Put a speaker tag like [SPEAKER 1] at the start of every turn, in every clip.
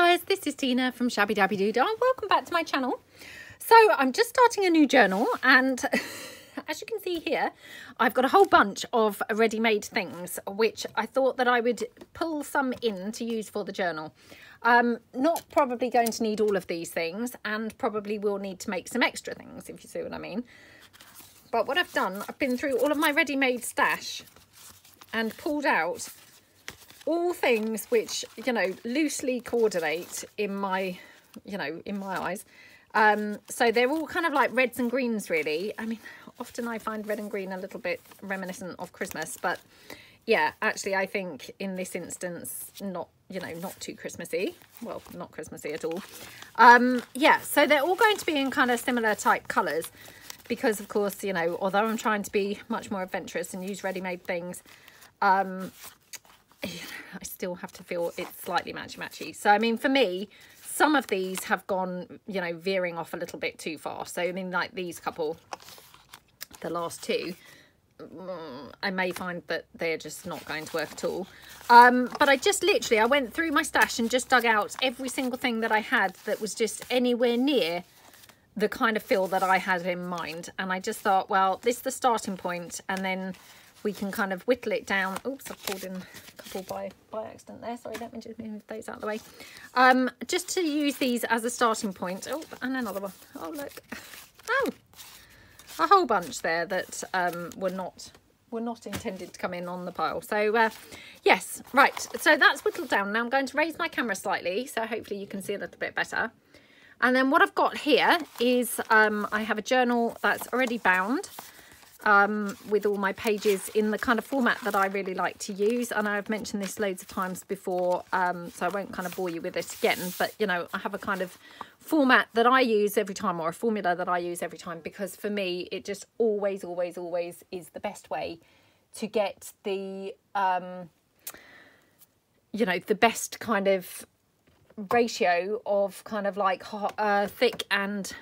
[SPEAKER 1] guys, this is Tina from Shabby Dabby Doodah. Welcome back to my channel. So I'm just starting a new journal, and as you can see here, I've got a whole bunch of ready-made things which I thought that I would pull some in to use for the journal. Not probably going to need all of these things, and probably will need to make some extra things, if you see what I mean. But what I've done, I've been through all of my ready-made stash and pulled out all things which, you know, loosely coordinate in my, in my eyes. So they're all kind of like reds and greens, really. I mean, often I find red and green a little bit reminiscent of Christmas, but yeah, actually I think in this instance, not too Christmassy. Well, not Christmassy at all. Yeah, so they're all going to be in kind of similar type colours because, of course, you know, although I'm trying to be much more adventurous and use ready-made things, I still have to feel it's slightly matchy-matchy. So, I mean, for me, some of these have gone, you know, veering off a little bit too far. So, I mean, like these couple, the last two, I may find that they're just not going to work at all. But I just literally, I went through my stash and just dug out every single thing that I had that was just anywhere near the kind of feel that I had in mind. And I just thought, well, this is the starting point, and then we can kind of whittle it down. Oops, I've pulled in a couple by accident there. Sorry, let me just move those out of the way. Just to use these as a starting point. Oh, and another one. Oh, look. Oh, a whole bunch there that were not intended to come in on the pile. So, yes, right. So that's whittled down. Now I'm going to raise my camera slightly, so hopefully you can see a little bit better. And then what I've got here is I have a journal that's already bound, with all my pages in the kind of format that I really like to use. And I've mentioned this loads of times before, so I won't kind of bore you with this again, but you know, I have a kind of format that I use every time, or a formula that I use every time, because for me it just always is the best way to get the you know, the best kind of ratio of kind of like thick and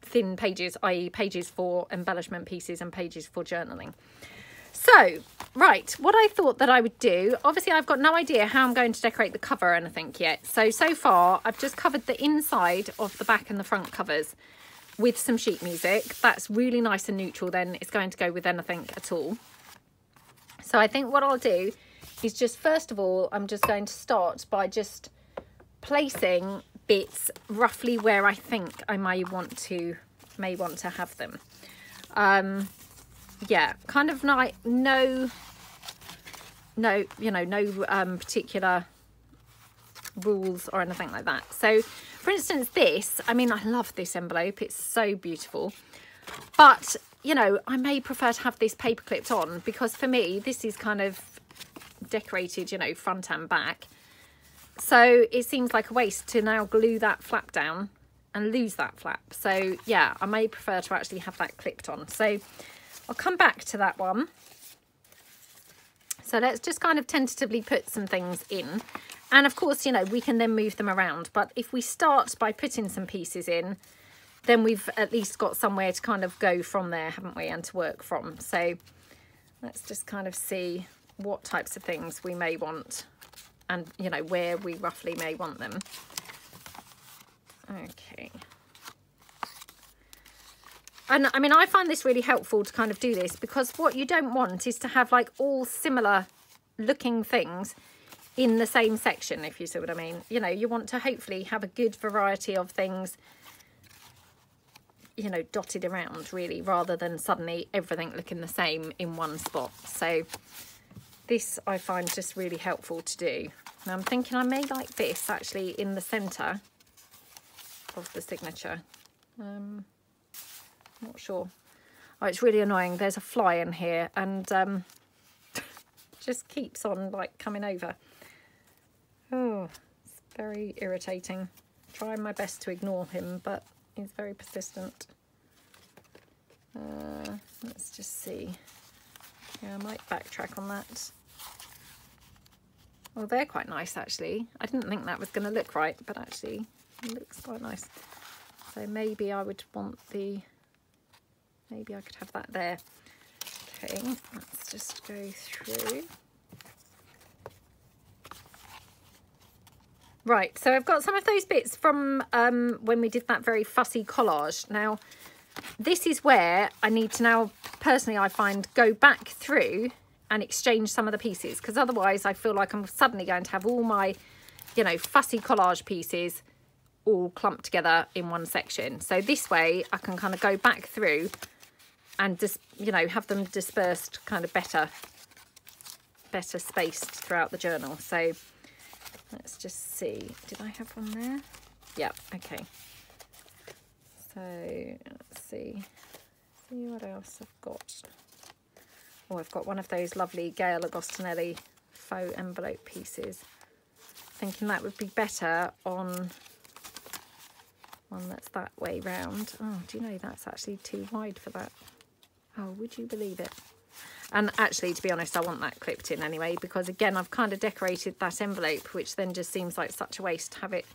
[SPEAKER 1] thin pages, i.e. pages for embellishment pieces and pages for journaling. So, right, what I thought that I would do, obviously I've got no idea how I'm going to decorate the cover or anything yet. So far I've just covered the inside of the back and the front covers with some sheet music. That's really nice and neutral, then it's going to go with anything at all. So I think what I'll do is just, first of all, I'm just going to start by just placing bits roughly where I think I may want to have them. Yeah, kind of like no particular rules or anything like that. So for instance, this, I mean, I love this envelope, it's so beautiful, but you know, I may prefer to have this paper clipped on, because for me this is kind of decorated, you know, front and back. So it seems like a waste to now glue that flap down and lose that flap. So yeah, I may prefer to actually have that clipped on. So I'll come back to that one. So let's just kind of tentatively put some things in. And of course, you know, we can then move them around. But if we start by putting some pieces in, then we've at least got somewhere to kind of go from there, haven't we? And to work from. So let's just kind of see what types of things we may want, and you know, where we roughly may want them. Okay. And I mean, I find this really helpful to kind of do this, because what you don't want is to have like all similar looking things in the same section, if you see what I mean. You know, you want to hopefully have a good variety of things, you know, dotted around really, rather than suddenly everything looking the same in one spot. So this I find just really helpful to do. Now I'm thinking I may like this actually in the centre of the signature. Not sure. Oh, it's really annoying. There's a fly in here, and just keeps on like coming over. Oh, it's very irritating. Trying my best to ignore him, but he's very persistent. Let's just see. Yeah, I might backtrack on that. Well, they're quite nice actually. I didn't think that was going to look right, but actually it looks quite nice. So maybe I would want the, maybe I could have that there. Okay, let's just go through. Right, so I've got some of those bits from when we did that very fussy collage. Now, this is where I need to now, personally, I find, go back through and exchange some of the pieces, because otherwise I feel like I'm suddenly going to have all my, you know, fussy collage pieces all clumped together in one section. So this way I can kind of go back through and just, you know, have them dispersed kind of better spaced throughout the journal. So let's just see, did I have one there? Yeah, okay. So let's see what else I've got. Oh, I've got one of those lovely Gail Agostinelli faux envelope pieces. Thinking that would be better on one that's that way round. Oh, do you know that's actually too wide for that? Oh, would you believe it? And actually, to be honest, I want that clipped in anyway, because again, I've kind of decorated that envelope, which then just seems like such a waste to have it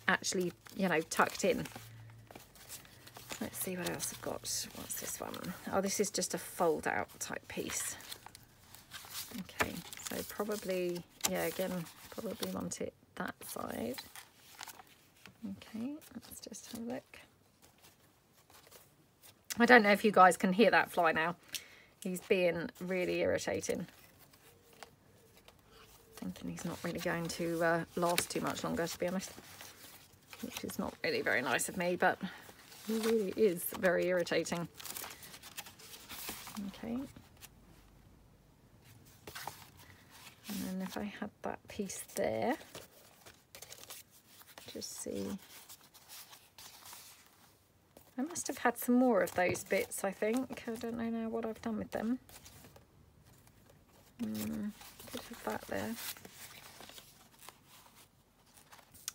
[SPEAKER 1] actually, you know, tucked in. Let's see what else I've got. What's this one? Oh, this is just a fold out type piece. Okay, so probably, yeah, again, probably want it that side. Okay, let's just have a look. I don't know if you guys can hear that fly now. He's being really irritating. Thinking he's not really going to last too much longer, to be honest. Which is not really very nice of me, but he really is very irritating. Okay. And then if I had that piece there, just see. I must have had some more of those bits, I think. I don't know now what I've done with them. Could have that there.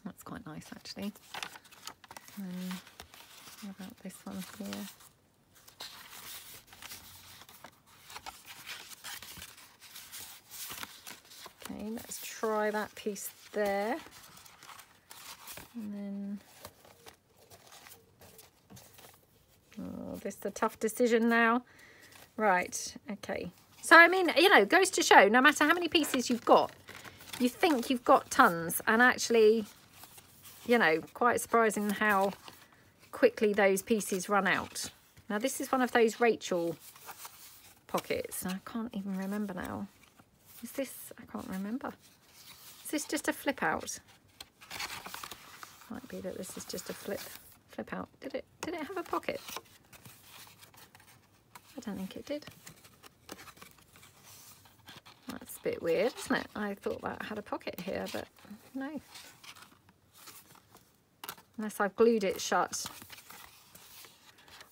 [SPEAKER 1] That's quite nice, actually. How about this one here? Okay, let's try that piece there. And then, oh, this is a tough decision now. Right, okay. So, I mean, you know, goes to show, no matter how many pieces you've got, you think you've got tons, and actually, you know, quite surprising how quickly those pieces run out. Now, this is one of those Rachel pockets. I can't even remember now. Is this, I can't remember. Is this just a flip out? Might be that this is just a flip out. Did it have a pocket? I don't think it did. That's a bit weird, isn't it? I thought that had a pocket here, but no. Unless I've glued it shut.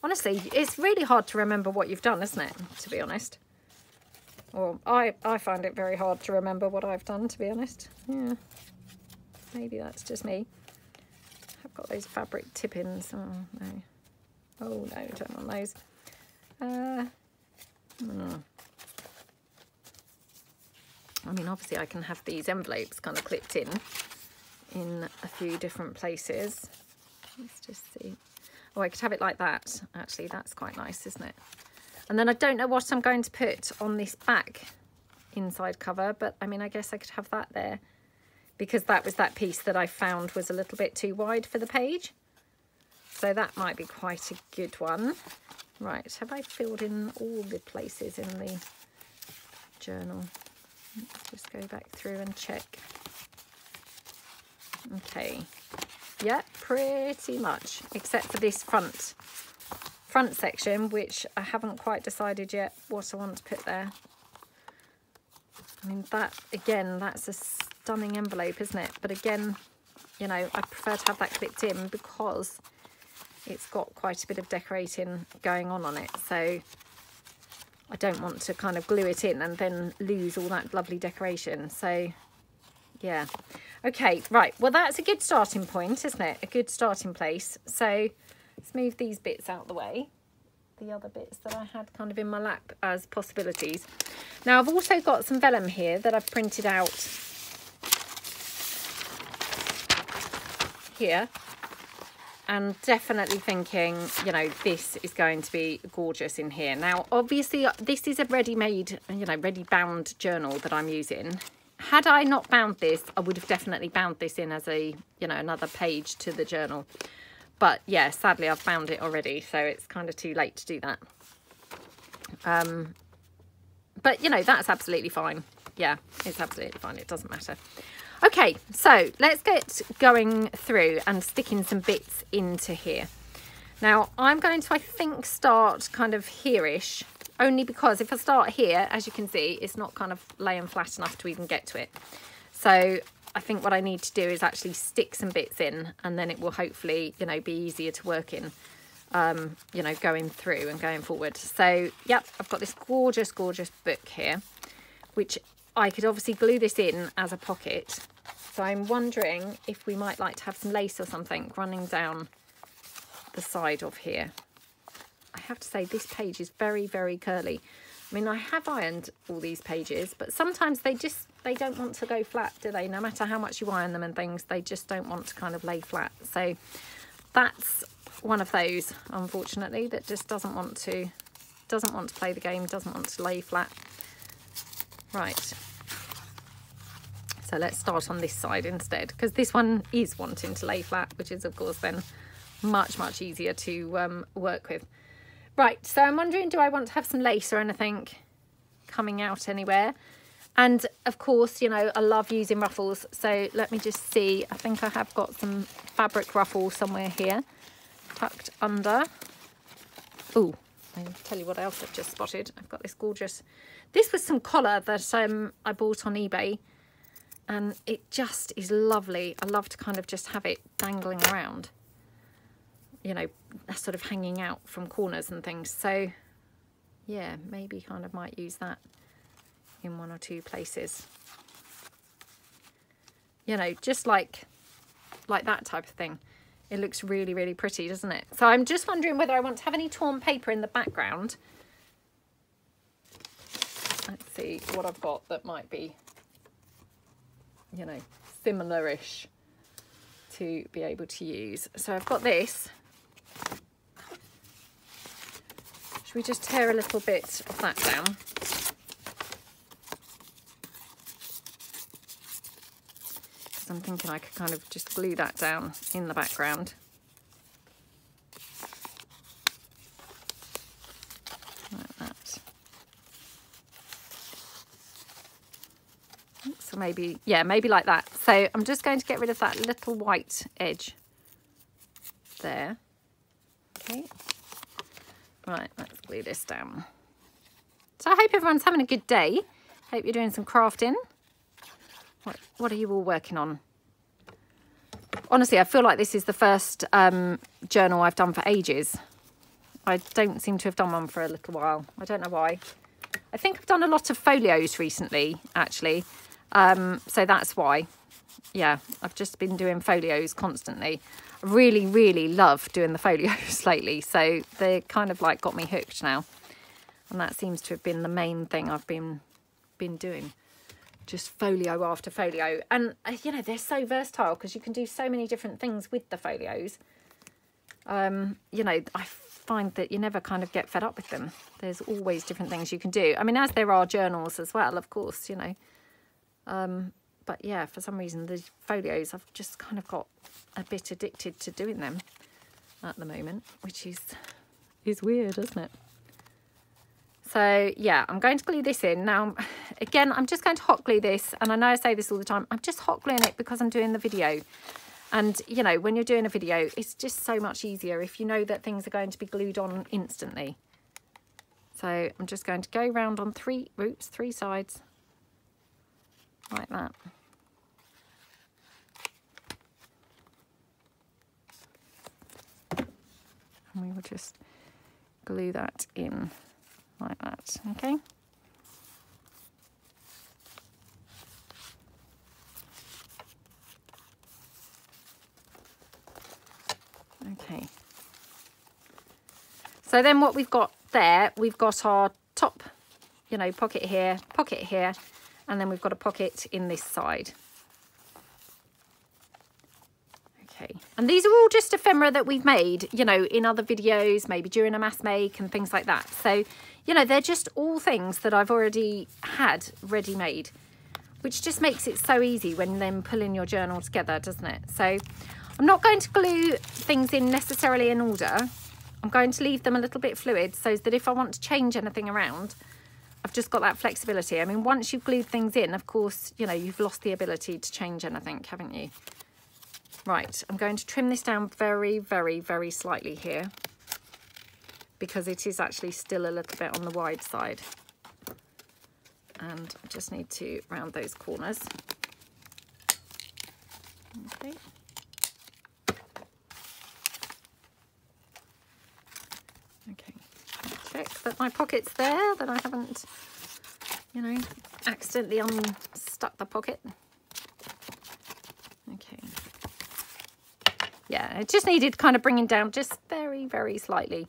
[SPEAKER 1] Honestly, it's really hard to remember what you've done, isn't it? To be honest. Or I find it very hard to remember what I've done, to be honest. Yeah. Maybe that's just me. I've got those fabric tip-ins. Oh, no. Oh, no, don't want those. I mean, obviously I can have these envelopes kind of clipped in a few different places. Let's just see. Oh, I could have it like that. Actually, that's quite nice, isn't it? And then I don't know what I'm going to put on this back inside cover, but I mean, I guess I could have that there, because that was that piece that I found was a little bit too wide for the page. So that might be quite a good one. Right, have I filled in all the places in the journal? Let's just go back through and check. Okay, yeah, pretty much, except for this front section, which I haven't quite decided yet what I want to put there. I mean, that, again, that's a stunning envelope, isn't it? But again, you know, I prefer to have that clipped in because it's got quite a bit of decorating going on it. So I don't want to kind of glue it in and then lose all that lovely decoration. So, yeah. Okay, right. Well, that's a good starting point, isn't it? A good starting place. So let's move these bits out the way. The other bits that I had kind of in my lap as possibilities. Now, I've also got some vellum here that I've printed out here. And definitely thinking, you know, this is going to be gorgeous in here. Now, obviously, this is a ready-made, you know, ready-bound journal that I'm using. Had I not bound this, I would have definitely bound this in as a, you know, another page to the journal. But yeah, sadly I've bound it already, so it's kind of too late to do that. But you know, that's absolutely fine. Yeah, it's absolutely fine. It doesn't matter. Okay, so let's get going through and sticking some bits into here. Now I'm going to, I think, start kind of here-ish, only because if I start here, as you can see, it's not kind of laying flat enough to even get to it. So I think what I need to do is actually stick some bits in, and then it will hopefully, you know, be easier to work in, you know, going through and going forward. So, yep, I've got this gorgeous, gorgeous book here, which I could obviously glue this in as a pocket. So I'm wondering if we might like to have some lace or something running down the side of here. I have to say this page is very, very curly. I mean, I have ironed all these pages, but sometimes they don't want to go flat, do they? No matter how much you iron them and things, they just don't want to kind of lay flat. So that's one of those, unfortunately, that just doesn't want to play the game, doesn't want to lay flat. Right. So let's start on this side instead, because this one is wanting to lay flat, which is of course then much, much easier to work with. Right, so I'm wondering, do I want to have some lace or anything coming out anywhere? And of course, you know, I love using ruffles. So let me just see. I think I have got some fabric ruffle somewhere here, tucked under. Oh, I'll tell you what else I've just spotted. I've got this gorgeous, this was some collar that I bought on eBay. And it just is lovely. I love to kind of just have it dangling around, you know, sort of hanging out from corners and things. So yeah, maybe kind of might use that in one or two places, you know, just like that type of thing. It looks really, really pretty, doesn't it? So I'm just wondering whether I want to have any torn paper in the background. Let's see what I've got that might be, you know, similar-ish to be able to use. So I've got this. Should we just tear a little bit of that down? Because I'm thinking I could kind of just glue that down in the background. Like that. So maybe, yeah, maybe like that. So I'm just going to get rid of that little white edge there. Okay. Right, let's glue this down. So I hope everyone's having a good day. Hope you're doing some crafting. What are you all working on? Honestly, I feel like this is the first journal I've done for ages. I don't seem to have done one for a little while. I don't know why. I think I've done a lot of folios recently, actually. So that's why. Yeah, I've just been doing folios constantly. I really, really love doing the folios lately. So they kind of like got me hooked now. And that seems to have been the main thing I've been doing. Just folio after folio. And, you know, they're so versatile because you can do so many different things with the folios. You know, I find that you never kind of get fed up with them. There's always different things you can do. I mean, as there are journals as well, of course, you know. But yeah, for some reason, the folios, I've just kind of got a bit addicted to doing them at the moment, which is weird, isn't it? So yeah, I'm going to glue this in. Now, again, I'm just going to hot glue this. And I know I say this all the time. I'm just hot gluing it because I'm doing the video. And, you know, when you're doing a video, it's just so much easier if you know that things are going to be glued on instantly. So I'm just going to go round on three sides. Like that. And we will just glue that in like that, okay? Okay. So then what we've got there, we've got our top, you know, pocket here, and then we've got a pocket in this side. Okay, and these are all just ephemera that we've made, you know, in other videos, maybe during a mass make and things like that. So, you know, they're just all things that I've already had ready-made, which just makes it so easy when then pulling your journal together, doesn't it? So I'm not going to glue things in necessarily in order. I'm going to leave them a little bit fluid so that if I want to change anything around, I've just got that flexibility. I mean, once you've glued things in, of course, you know, you've lost the ability to change anything, haven't you? Right, I'm going to trim this down very, very, very slightly here because it is actually still a little bit on the wide side. And I just need to round those corners. Okay. Okay, check that my pocket's there, that I haven't, you know, accidentally unstuck the pocket. Okay. Yeah, it just needed kind of bringing down just very, very slightly.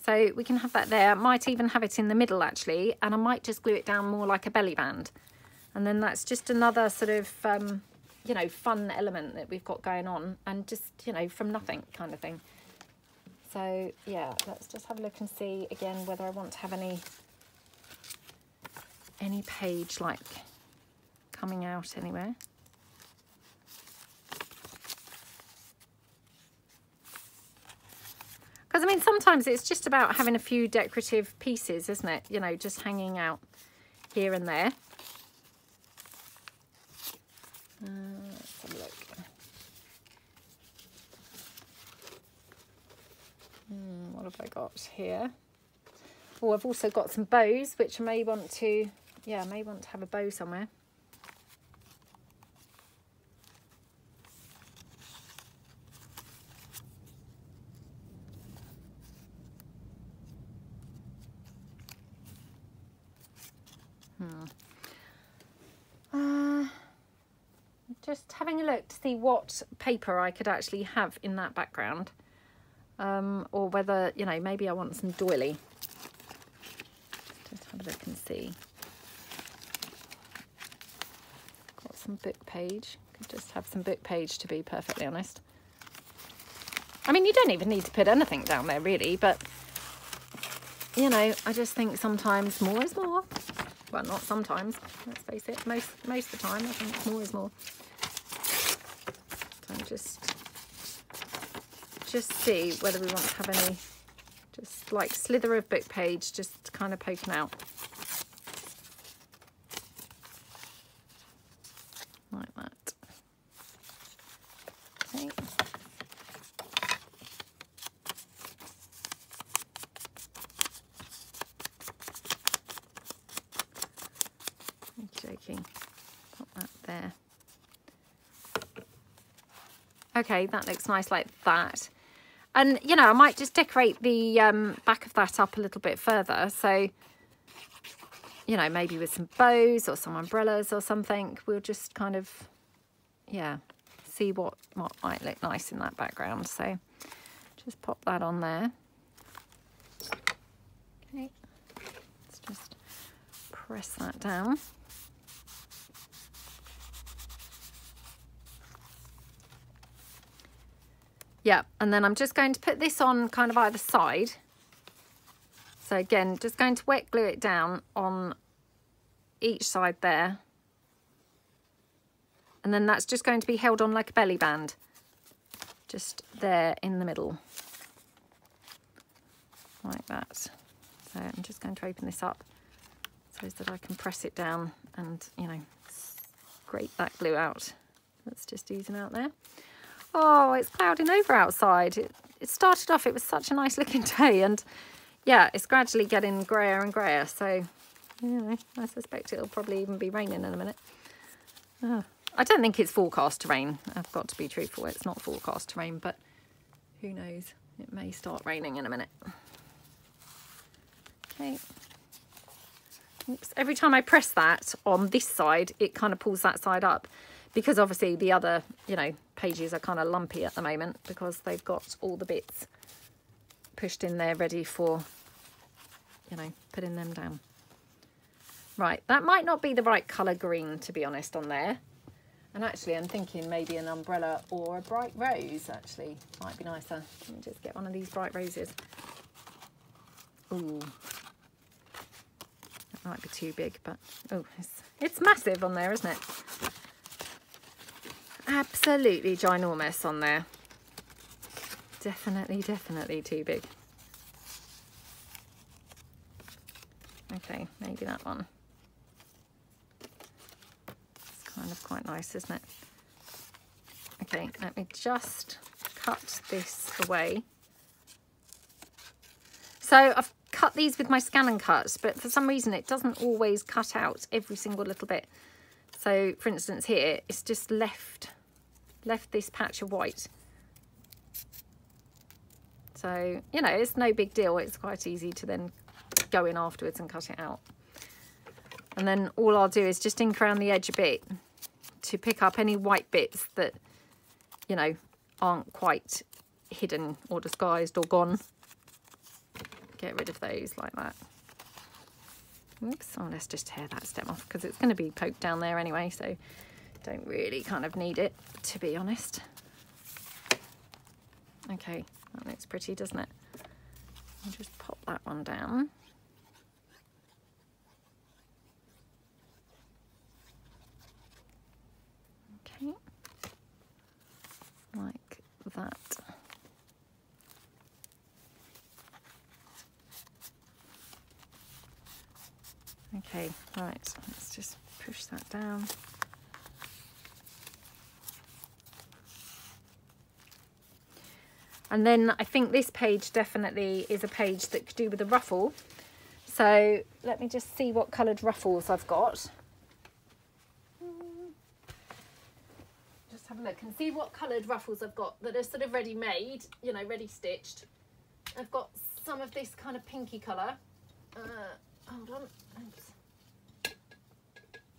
[SPEAKER 1] So we can have that there. I might even have it in the middle actually, and I might just glue it down more like a belly band. And then that's just another sort of, you know, fun element that we've got going on, and just, you know, from nothing kind of thing. So yeah, let's just have a look and see again whether I want to have any page like coming out anywhere. Because I mean, sometimes it's just about having a few decorative pieces, isn't it? You know, just hanging out here and there. Let's have a look. What have I got here? Oh, I've also got some bows, which I may want to, yeah, I may want to have a bow somewhere. Just having a look to see what paper I could actually have in that background. Or whether, you know, maybe I want some doily. Just have a look and see. Got some book page. Could just have some book page, to be perfectly honest. I mean, you don't even need to put anything down there really, but you know, I just think sometimes more is more. Well, not sometimes, let's face it. Most of the time I think more is more. So just see whether we want to have any, just like slither of book page, just kind of poking out. Like that. Okay. Joking. Put that there. Okay, that looks nice like that. And, you know, I might just decorate the back of that up a little bit further. So, you know, maybe with some bows or some umbrellas or something. We'll just kind of, yeah, see what might look nice in that background. So just pop that on there. Okay, let's just press that down. Yeah, and then I'm just going to put this on kind of either side. So again, just going to wet glue it down on each side there. And then that's just going to be held on like a belly band. Just there in the middle. Like that. So I'm just going to open this up so that I can press it down and, you know, scrape that glue out. That's just oozing out there. Oh, it's clouding over outside. It started off, it was such a nice looking day, and yeah, it's gradually getting grayer and grayer. So, you know, I suspect it'll probably even be raining in a minute. Oh, I don't think it's forecast to rain. I've got to be truthful. It's not forecast to rain, but who knows? It may start raining in a minute. Okay. Oops. Every time I press that on this side, it kind of pulls that side up. Because obviously the other, you know, pages are kind of lumpy at the moment because they've got all the bits pushed in there ready for, you know, putting them down. Right, that might not be the right colour green, to be honest, on there. And actually I'm thinking maybe an umbrella or a bright rose actually might be nicer. Let me just get one of these bright roses. Ooh. That might be too big, but oh, it's It's massive on there, isn't it? Absolutely ginormous on there. Definitely, definitely too big. Okay, maybe that one. It's kind of quite nice, isn't it? Okay, let me just cut this away. So I've cut these with my Scan and Cut, but for some reason it doesn't always cut out every single little bit. So for instance here, it's just left this patch of white. So, you know, it's no big deal. It's quite easy to then go in afterwards and cut it out. And then all I'll do is just ink around the edge a bit to pick up any white bits that, you know, aren't quite hidden or disguised or gone. Get rid of those like that. Oops, oh, let's just tear that stem off because it's going to be poked down there anyway, so don't really kind of need it, to be honest. Okay, that looks pretty, doesn't it? I'll just pop that one down. Okay, like that. Okay, right, let's just push that down. And then I think this page definitely is a page that could do with a ruffle. So let me just see what coloured ruffles I've got. Just have a look and see what coloured ruffles I've got that are sort of ready made, you know, ready stitched. I've got some of this kind of pinky colour. Hold on. Oops.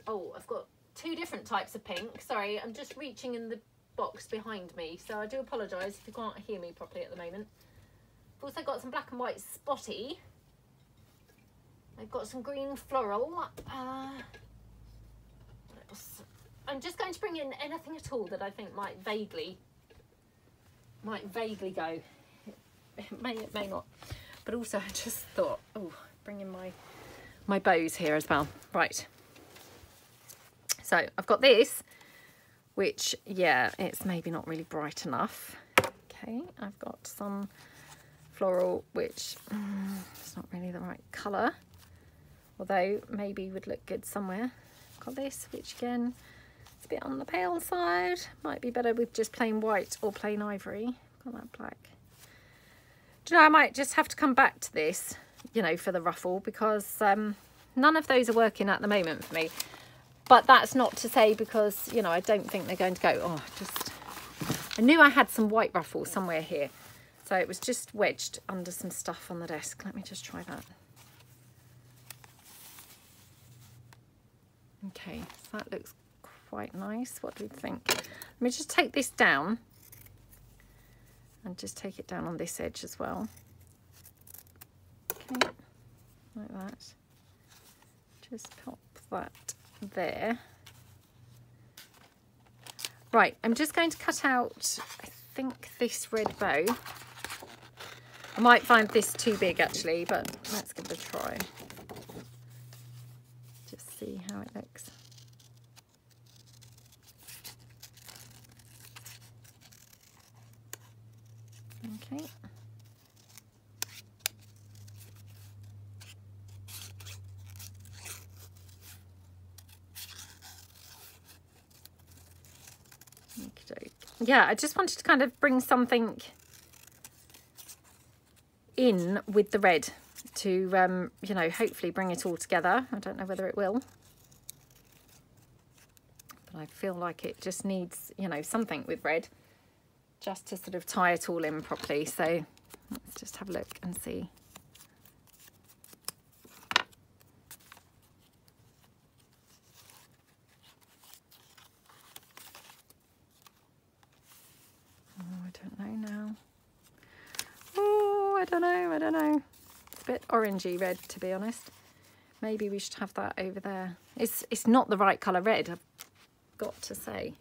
[SPEAKER 1] Oh, I've got two different types of pink. Sorry, I'm just reaching in the box behind me, so I do apologise if you can't hear me properly at the moment. I've also got some black and white spotty. I've got some green floral. I'm just going to bring in anything at all that I think might vaguely go. It may not. But also I just thought, oh, bring in my bows here as well. Right. So I've got this, which, yeah, it's maybe not really bright enough. Okay, I've got some floral, which it's not really the right colour, although maybe would look good somewhere. I've got this, which again, it's a bit on the pale side. Might be better with just plain white or plain ivory. Got that black. Do you know, I might just have to come back to this, you know, for the ruffle, because none of those are working at the moment for me. But that's not to say because, you know, I don't think they're going to go. Oh, I knew I had some white ruffles somewhere here. So it was just wedged under some stuff on the desk. Let me just try that. Okay, so that looks quite nice. What do you think? Let me just take this down and just take it down on this edge as well. Okay, like that. Just pop that there. Right, I'm just going to cut out, I think, this red bow. I might find this too big actually, but let's give it a try. Just see how it looks. Okay. Yeah, I just wanted to kind of bring something in with the red to, you know, hopefully bring it all together. I don't know whether it will, but I feel like it just needs, you know, something with red just to sort of tie it all in properly. So let's just have a look and see. I don't know. It's a bit orangey red, to be honest. Maybe we should have that over there. It's not the right colour red, I've got to say.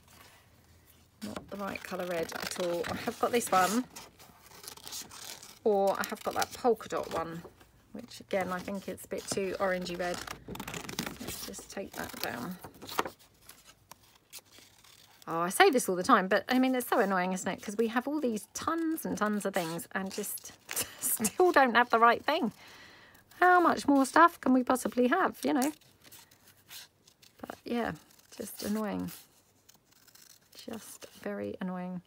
[SPEAKER 1] Not the right colour red at all. I have got this one, or I have got that polka dot one, which again I think it's a bit too orangey red. Let's just take that down. Oh, I say this all the time, but I mean, it's so annoying, isn't it? Because we have all these tons and tons of things and just still don't have the right thing. How much more stuff can we possibly have, you know? But yeah, just annoying. Just very annoying.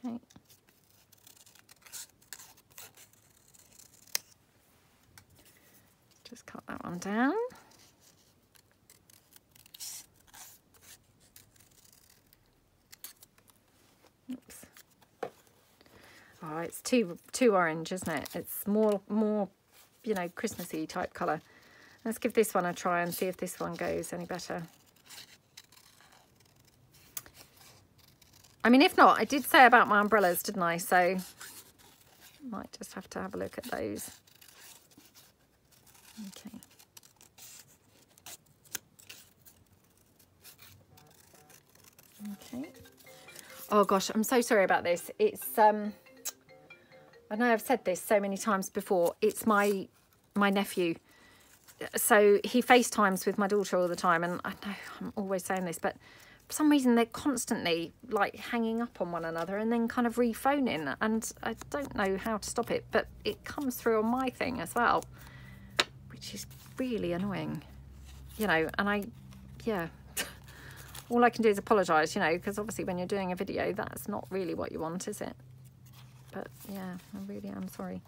[SPEAKER 1] Okay. Just cut that one down. Oops. Oh, it's too orange, isn't it? It's more, you know, Christmassy type colour. Let's give this one a try and see if this one goes any better. I mean, if not, I did say about my umbrellas, didn't I? So might just have to have a look at those. Okay. Okay. Oh gosh, I'm so sorry about this. It's I know I've said this so many times before. It's my nephew. So he FaceTimes with my daughter all the time, and I know I'm always saying this, but for some reason they're constantly like hanging up on one another and then kind of rephoning, and I don't know how to stop it, but it comes through on my thing as well, which is really annoying, you know. And yeah, all I can do is apologise, you know, because obviously when you're doing a video, that's not really what you want, is it? But yeah, I really am sorry.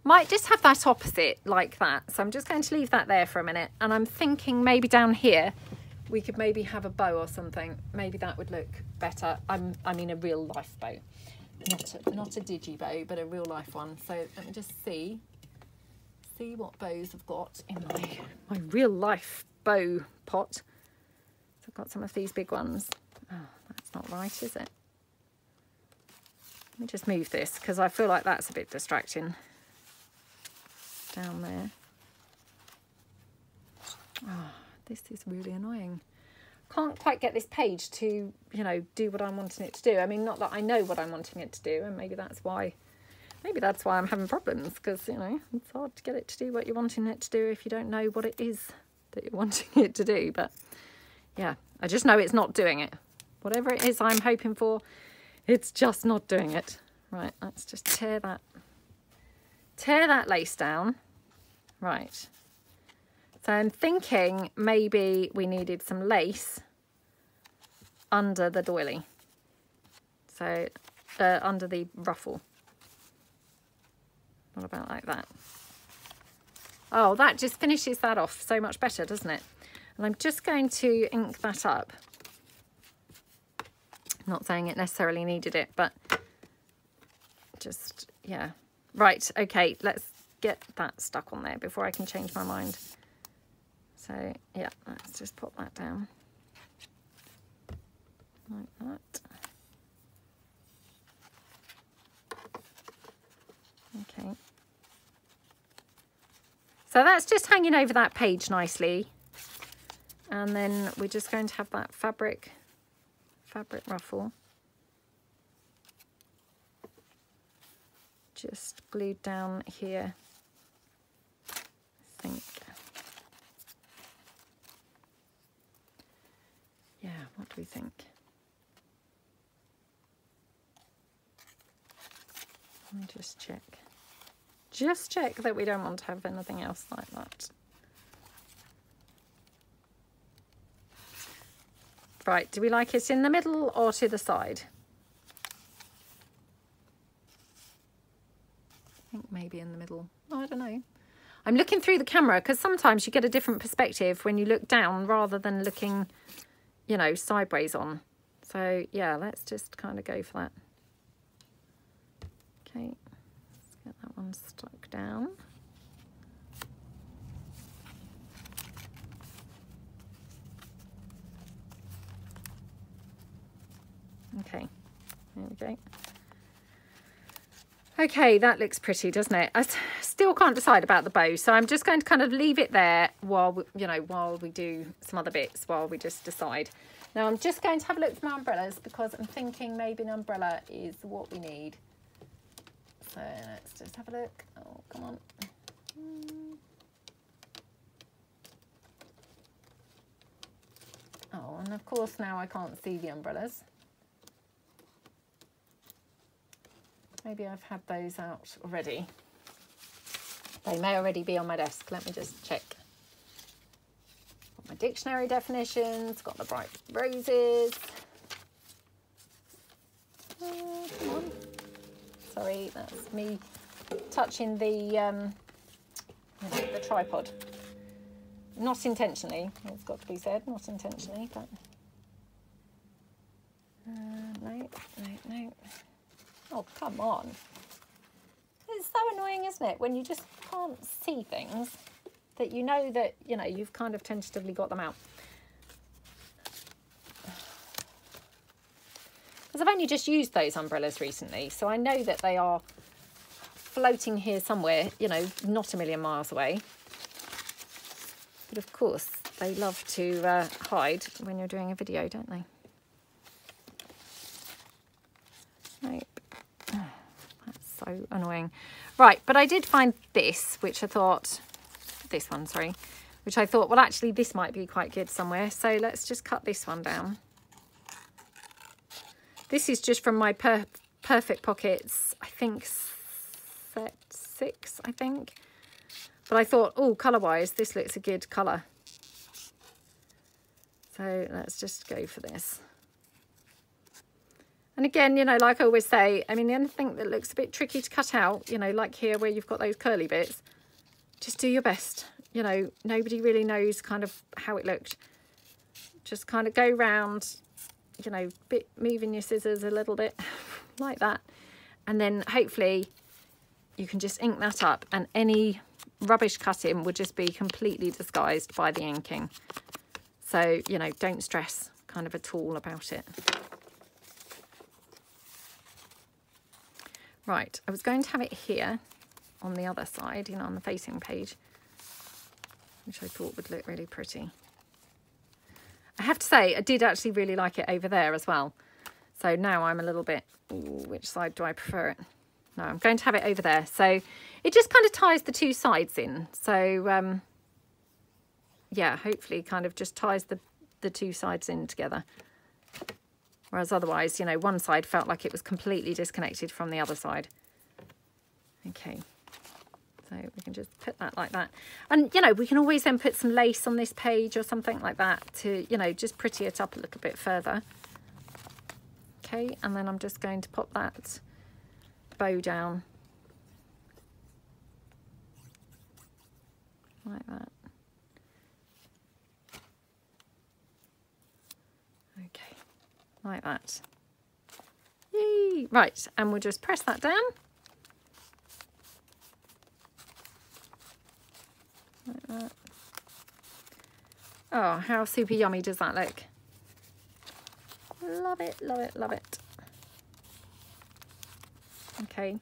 [SPEAKER 1] Might just have that opposite like that. So I'm just going to leave that there for a minute. And I'm thinking maybe down here, we could maybe have a bow or something. Maybe that would look better. I mean a real life bow. Not a digi bow, but a real life one. So let me just see what bows I've got in my real life bow pot. So I've got some of these big ones. Oh, that's not right, is it? Let me just move this because I feel like that's a bit distracting. Down there. Oh, this is really annoying. Can't quite get this page to, you know, do what I'm wanting it to do. I mean, not that I know what I'm wanting it to do, and maybe that's why I'm having problems, because, you know, it's hard to get it to do what you're wanting it to do if you don't know what it is that you're wanting it to do. But yeah, I just know it's not doing it. Whatever it is I'm hoping for, it's just not doing it. Right, let's just tear that lace down. Right. So I'm thinking maybe we needed some lace under the doily. So under the ruffle. What about like that? Oh, that just finishes that off so much better, doesn't it? And I'm just going to ink that up. Not saying it necessarily needed it, but just, yeah. Right, okay, let's get that stuck on there before I can change my mind. So, yeah, let's just pop that down. Like that. Okay. So that's just hanging over that page nicely. And then we're just going to have that fabric ruffle just glued down here, I think. Yeah, what do we think? Let me just check. Just check that we don't want to have anything else like that. Right, do we like it in the middle or to the side? I think maybe in the middle. Oh, I don't know. I'm looking through the camera because sometimes you get a different perspective when you look down rather than looking, you know, sideways on. So yeah, let's just kind of go for that. Okay, let's get that one stuck down. Okay, there we go. Okay, that looks pretty, doesn't it? I still can't decide about the bow, so I'm just going to kind of leave it there while we, you know, while we do some other bits, while we just decide. Now I'm just going to have a look for my umbrellas because I'm thinking maybe an umbrella is what we need. So let's just have a look. Oh, come on. Oh, and of course now I can't see the umbrellas. Maybe I've had those out already. They may already be on my desk. Let me just check. Got my dictionary definitions, got the bright roses. Come on. Sorry, that's me touching the tripod. Not intentionally, it's got to be said, not intentionally, but no. Oh, come on. It's so annoying, isn't it, when you just can't see things that you know that, you know, you've kind of tentatively got them out. Because I've only just used those umbrellas recently, so I know that they are floating here somewhere, you know, not a million miles away. But of course, they love to hide when you're doing a video, don't they? Nope. Oh, that's so annoying. Right, but I did find this, which I thought, this one, sorry, which I thought, well, actually, this might be quite good somewhere. So let's just cut this one down. This is just from my Perfect Pockets, I think, set 6, I think. But I thought, oh, colour-wise, this looks a good colour. So let's just go for this. And again, you know, like I always say, I mean, the only thing that looks a bit tricky to cut out, you know, like here where you've got those curly bits, just do your best. You know, nobody really knows kind of how it looked. Just kind of go round, you know, moving your scissors a little bit like that. And then hopefully you can just ink that up, and any rubbish cutting would just be completely disguised by the inking. So, you know, don't stress kind of at all about it. Right, I was going to have it here on the other side, you know, on the facing page, which I thought would look really pretty. I have to say, I did actually really like it over there as well. So now I'm a little bit, ooh, which side do I prefer it? No, I'm going to have it over there. So it just kind of ties the two sides in. So, yeah, hopefully kind of just ties the two sides in together. Whereas otherwise, you know, one side felt like it was completely disconnected from the other side. Okay, so we can just put that like that. And, you know, we can always then put some lace on this page or something like that to, you know, just pretty it up a little bit further. Okay, and then I'm just going to pop that bow down like that. Okay, like that. Yay! Right, and we'll just press that down. Like that. Oh, how super yummy does that look? Love it, love it, love it. Okay,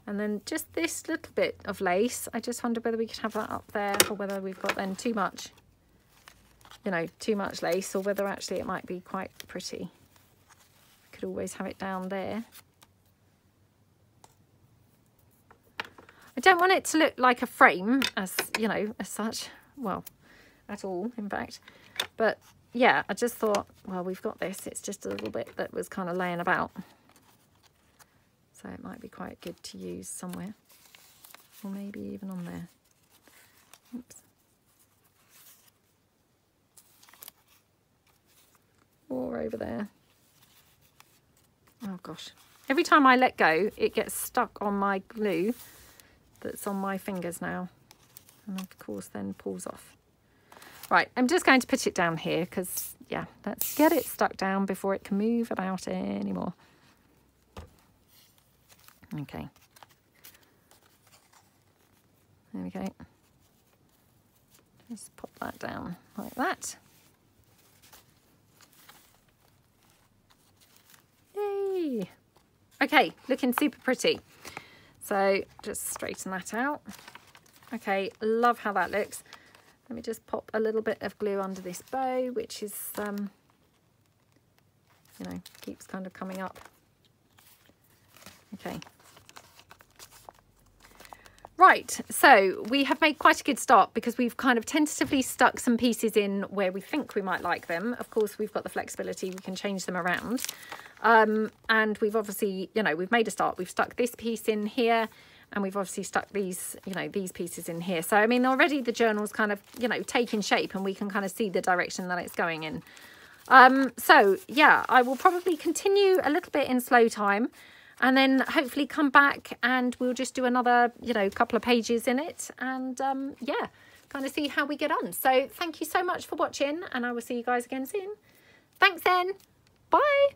[SPEAKER 1] and then just this little bit of lace. I just wonder whether we could have that up there, or whether we've got then too much, you know, too much lace, or whether actually it might be quite pretty. We could always have it down there. I don't want it to look like a frame, as, you know, as such, well, at all, in fact. But yeah, I just thought, well, we've got this. It's just a little bit that was kind of laying about. So it might be quite good to use somewhere, or maybe even on there. Oops. Or over there. Oh gosh. Every time I let go, it gets stuck on my glue that's on my fingers now. And of course then pulls off. Right, I'm just going to put it down here because, yeah, let's get it stuck down before it can move about anymore. Okay. There we go. Just pop that down like that. Yay! Okay, looking super pretty. So just straighten that out. Okay, love how that looks. Let me just pop a little bit of glue under this bow, which is, you know, keeps kind of coming up. Okay. Right, so we have made quite a good start because we've kind of tentatively stuck some pieces in where we think we might like them. Of course, we've got the flexibility, we can change them around. And we've obviously, you know, we've made a start. We've stuck this piece in here and we've obviously stuck these, you know, these pieces in here. So, I mean, already the journal's kind of, you know, taking shape and we can kind of see the direction that it's going in. So, yeah, I will probably continue a little bit in slow time. And then hopefully come back and we'll just do another, you know, couple of pages in it. And yeah, kind of see how we get on. So thank you so much for watching and I will see you guys again soon. Thanks then. Bye.